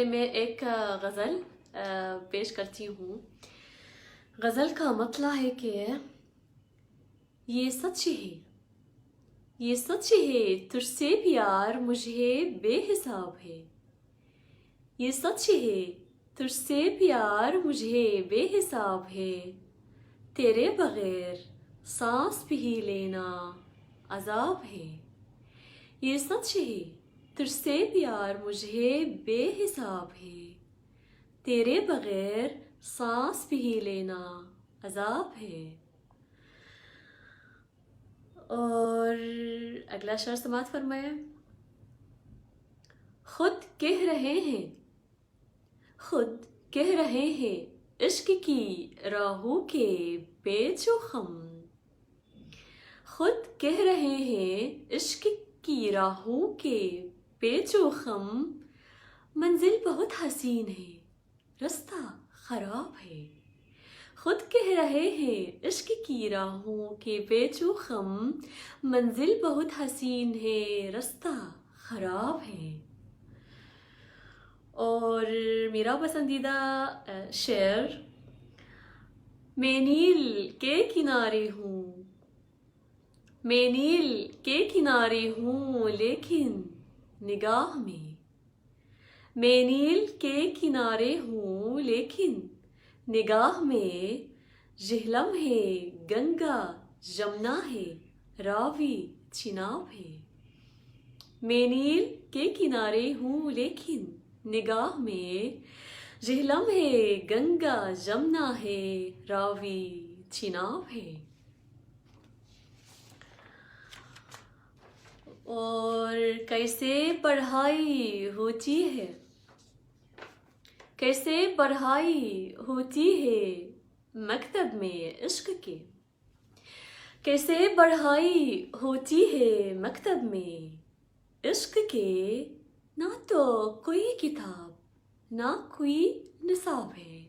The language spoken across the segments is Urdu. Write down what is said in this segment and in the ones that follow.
میں ایک غزل پیش کرتی ہوں۔ غزل کا مطلع ہے کہ یہ سچ ہے، یہ سچ ہے، تجھ سے پیار مجھے بے حساب ہے۔ یہ سچ ہے، تجھ سے پیار مجھے بے حساب ہے۔ تیرے بغیر سانس بھی لینا عذاب ہے۔ یہ سچ ہے، تجھ سے پیار مجھے بے حساب ہے۔ تیرے بغیر سانس بھی لینا عذاب ہے۔ اور اگلا شعر سماعت فرمائے۔ خود کہہ رہے ہیں، خود کہہ رہے ہیں عشق کی راہوں کے پیچ و خم۔ خود کہہ رہے ہیں عشق کی راہوں کے پیچ و خم۔ منزل بہت حسین ہے، رستہ خراب ہے۔ خود کہہ رہے ہیں عشق کی راہوں کے پیچ و خم۔ منزل بہت حسین ہے، رستہ خراب ہے۔ اور میرا پسندیدہ شعر، میں نیل کے کنارے ہوں، میں نیل کے کنارے ہوں لیکن نگاہ میں، میں نیل کے کنارے ہوں لیکن نگاہ میں جہلم ہے گنگا جمنا ہے راوی چناب ہے۔ میں نیل کے کنارے ہوں لیکن نگاہ میں جہلم ہے گنگا جمنا ہے راوی چناب ہے۔ اور کیسے پڑھائی ہوتی ہے، کیسے پڑھائی ہوتی ہے مکتب میں عشق کے۔ کیسے پڑھائی ہوتی ہے مکتب میں عشق کے۔ نہ تو کوئی کتاب نہ کوئی نصاب ہے۔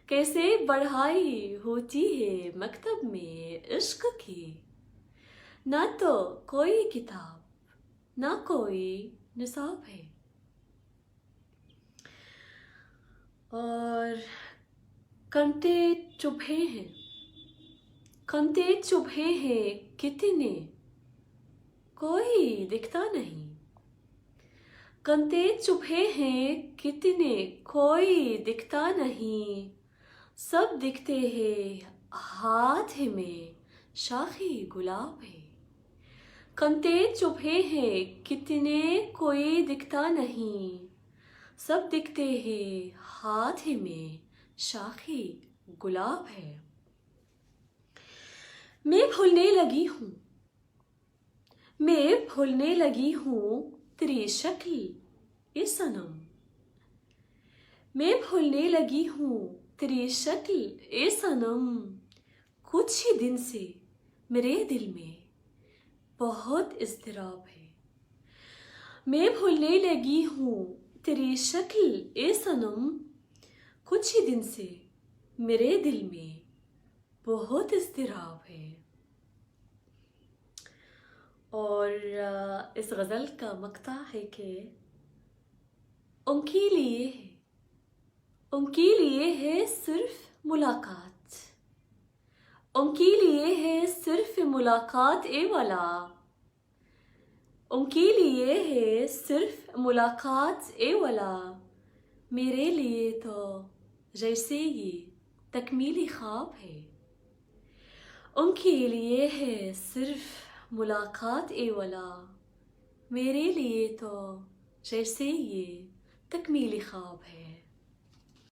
کیسے پڑھائی ہوتی ہے مکتب میں عشق کی۔ نہ تو کوئی کتاب نہ کوئی نصاب ہے۔ اور کنتے چبھے ہیں، کنتے چبھے ہیں کتنے کوئی دکھتا نہیں۔ کنتے چبھے ہیں کتنے کوئی دکھتا نہیں۔ سب دکھتے ہیں ہاتھ میں شاخی گلاب ہے۔ کنتے چبھے ہیں کتنے کوئی دکھتا نہیں۔ سب دکھتے ہیں ہاتھ میں شاخی گلاب ہے۔ میں بھولنے لگی ہوں، میں بھولنے لگی ہوں تیری شکل اے صنم۔ میں بھولنے لگی ہوں تیری شکل اے صنم۔ کچھ ہی دن سے میرے دل میں بہت اضطراب ہے۔ میں بھولنے لگی ہوں تیری شکل اے صنم۔ کچھ ہی دن سے میرے دل میں بہت اضطراب ہے۔ اور اس غزل کا مقطع ہے کہ ان کے لیے ہے، ان کے لیے ہے صرف ملاقات، ان کے لیے ہے صرف ملاقات اے والا۔ ان کے لیے ہے صرف ملاقات اے والا۔ میرے لیے تو جیسے یہ تکمیلی خواب ہے۔ ان کے لیے ہے صرف ملاقات اے والا۔ میرے لیے تو جیسے یہ تکمیلی خواب ہے۔